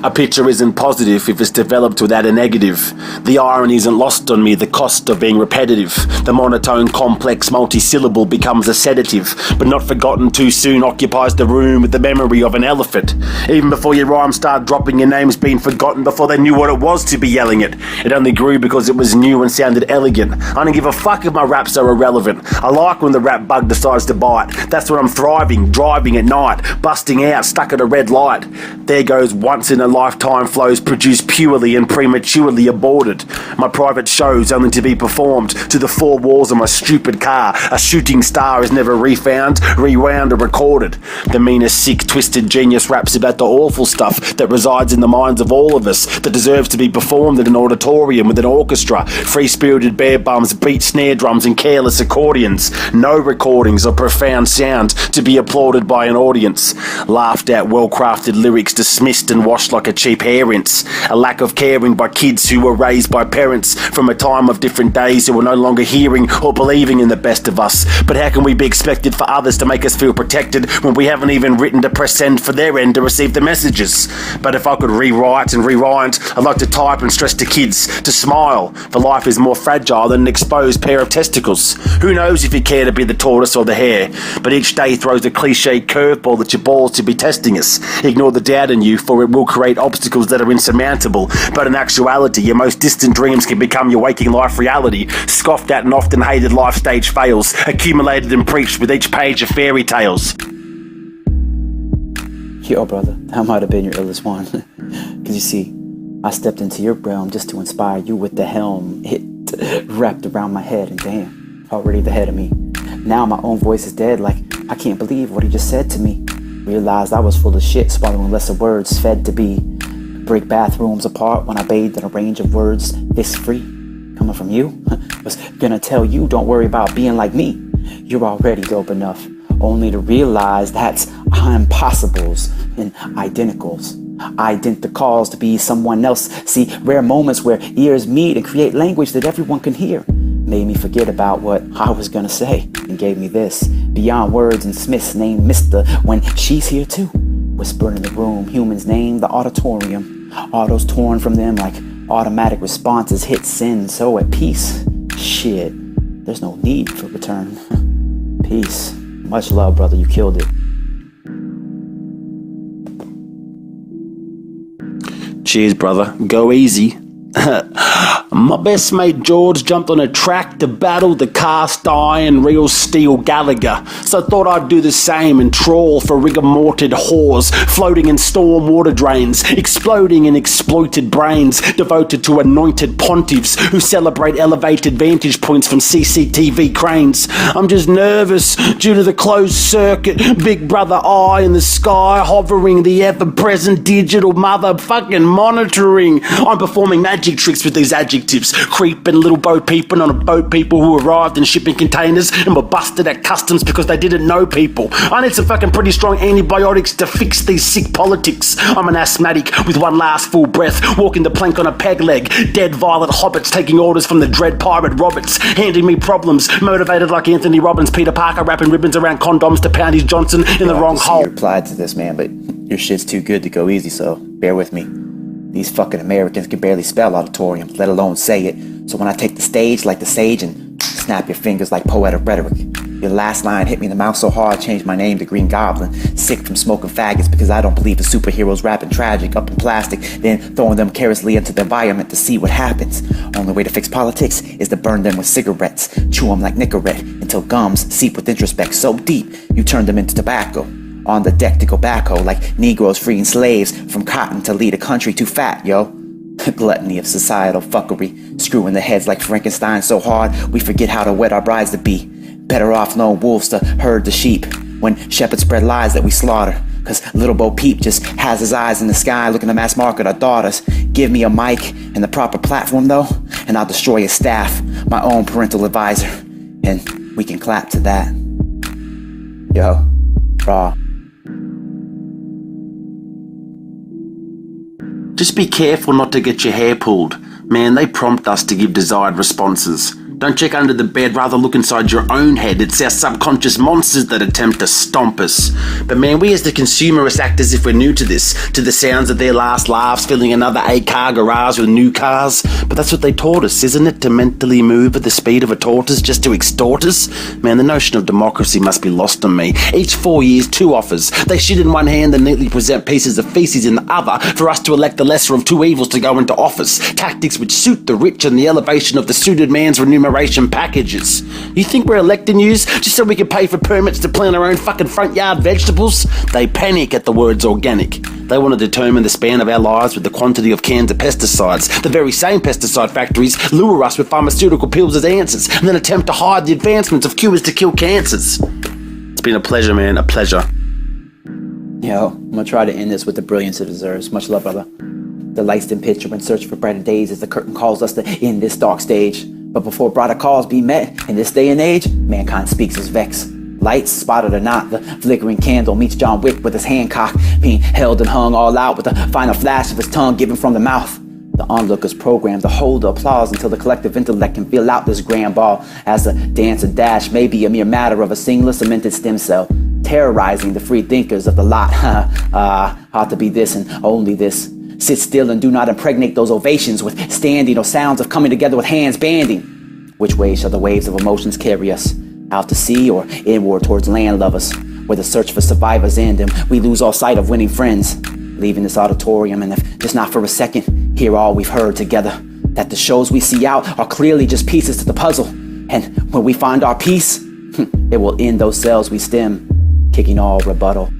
A picture isn't positive if it's developed without a negative. The irony isn't lost on me, the cost of being repetitive. The monotone, complex, multi-syllable becomes a sedative, but not forgotten too soon occupies the room with the memory of an elephant. Even before your rhymes start dropping, your name's been forgotten before they knew what it was to be yelling it. It only grew because it was new and sounded elegant. I don't give a fuck if my raps are irrelevant. I like when the rap bug decides to bite. That's when I'm thriving, driving at night, busting out, stuck at a red light. There goes once in a lifetime flows produced purely and prematurely aborted. My private shows only to be performed to the four walls of my stupid car. A shooting star is never refound, rewound or recorded. The meanest, sick, twisted genius raps about the awful stuff that resides in the minds of all of us, that deserves to be performed in an auditorium with an orchestra, free-spirited bear bums, beat snare drums and careless accordions. No recordings of profound sound to be applauded by an audience. Laughed at, well-crafted lyrics dismissed and washed like a cheap hair rinse. A lack of caring by kids who were raised by parents from a time of different days who are no longer hearing or believing in the best of us. But how can we be expected for others to make us feel protected when we haven't even written to press send for their end to receive the messages? But if I could rewrite and rewind, I'd like to type and stress to kids to smile, for life is more fragile than an exposed pair of testicles. Who knows if you care to be the tortoise or the hare, but each day throws a cliche curveball that your balls to be testing us. Ignore the doubt in you, for it will create obstacles that are insurmountable, but in actuality your most distant dreams can become your waking life reality. Scoffed at and often hated life stage fails, accumulated and preached with each page of fairy tales. Yo, brother, that might have been your illest one. Cause you see, I stepped into your realm just to inspire you with the helm. It wrapped around my head, and damn, already the head of me. Now my own voice is dead, like I can't believe what he just said to me. Realized I was full of shit, swallowing lesser words, fed to be. Break bathrooms apart when I bathed in a range of words this free. Coming from you, was gonna tell you don't worry about being like me. You're already dope enough, only to realize that's impossibles and identicals. Identicals to be someone else. See, rare moments where ears meet and create language that everyone can hear. Made me forget about what I was gonna say and gave me this. Beyond words and Smith's name, Mr. when she's here too. Whispering in the room, humans name the auditorium. Autos torn from them like automatic responses hit send, so at peace. Shit, there's no need for return. Peace. Much love, brother, you killed it. Cheers, brother. Go easy. My best mate George jumped on a track to battle the cast iron real steel Gallagher, so I thought I'd do the same and trawl for rigor mortis whores floating in storm water drains, exploding in exploited brains devoted to anointed pontiffs who celebrate elevated vantage points from CCTV cranes. I'm just nervous due to the closed circuit big brother eye in the sky hovering, the ever-present digital motherfucking monitoring. I'm performing magic tricks with these adjectives, creeping little boat people on a boat, people who arrived in shipping containers and were busted at customs because they didn't know people. I need some fucking pretty strong antibiotics to fix these sick politics. I'm an asthmatic with one last full breath, walking the plank on a peg leg, dead violent hobbits taking orders from the dread pirate Roberts, handing me problems, motivated like Anthony Robbins, Peter Parker wrapping ribbons around condoms to pound his Johnson in the wrong hole. You replied to this, man, but your shit's too good to go easy, so bear with me. These fucking Americans can barely spell auditorium, let alone say it. So when I take the stage like the sage and snap your fingers like poetic rhetoric, your last line hit me in the mouth so hard, changed my name to Green Goblin. Sick from smoking faggots because I don't believe in superheroes rapping tragic up in plastic, then throwing them carelessly into the environment to see what happens. Only way to fix politics is to burn them with cigarettes, chew them like Nicorette until gums seep with introspect so deep you turn them into tobacco. On the deck to go backhoe like Negroes freeing slaves from cotton to lead a country too fat, yo. Gluttony of societal fuckery, screwing the heads like Frankenstein so hard we forget how to wed our brides to be. Better off lone wolves to herd the sheep when shepherds spread lies that we slaughter. Cause little Bo Peep just has his eyes in the sky looking to mass market our daughters. Give me a mic and the proper platform though, and I'll destroy his staff, my own parental advisor, and we can clap to that. Yo, raw. Just be careful not to get your hair pulled. Man, they prompt us to give desired responses. Don't check under the bed, rather look inside your own head. It's our subconscious monsters that attempt to stomp us. But man, we as the consumerists act as if we're new to this, to the sounds of their last laughs, filling another 8-car garage with new cars. But that's what they taught us, isn't it? To mentally move at the speed of a tortoise just to extort us? Man, the notion of democracy must be lost on me. Each 4 years, 2 offers. They shit in one hand and neatly present pieces of feces in the other for us to elect the lesser of 2 evils to go into office. Tactics which suit the rich and the elevation of the suited man's remuneration packages. You think we're electing yous just so we can pay for permits to plant our own fucking front yard vegetables? They panic at the words organic. They want to determine the span of our lives with the quantity of cans of pesticides. The very same pesticide factories lure us with pharmaceutical pills as answers and then attempt to hide the advancements of cures to kill cancers. It's been a pleasure, man, a pleasure. Yo, I'm gonna try to end this with the brilliance it deserves. Much love, brother. The lights in picture in search for brighter days as the curtain calls us to end this dark stage. But before brighter calls be met, in this day and age, mankind speaks as vex. Lights, spotted or not, the flickering candle meets John Wick with his hand cocked, being held and hung all out with the final flash of his tongue given from the mouth. The onlookers programmed to hold the applause until the collective intellect can fill out this grand ball, as the dance and dash may be a mere matter of a singular cemented stem cell, terrorizing the free thinkers of the lot. Ought to be this and only this. Sit still and do not impregnate those ovations with standing or sounds of coming together with hands banding. Which way shall the waves of emotions carry us? Out to sea or inward towards land lovers, where the search for survivors end and we lose all sight of winning friends. Leaving this auditorium, and if just not for a second, hear all we've heard together. That the shows we see out are clearly just pieces to the puzzle. And when we find our peace, it will end those cells we stem, kicking all rebuttal.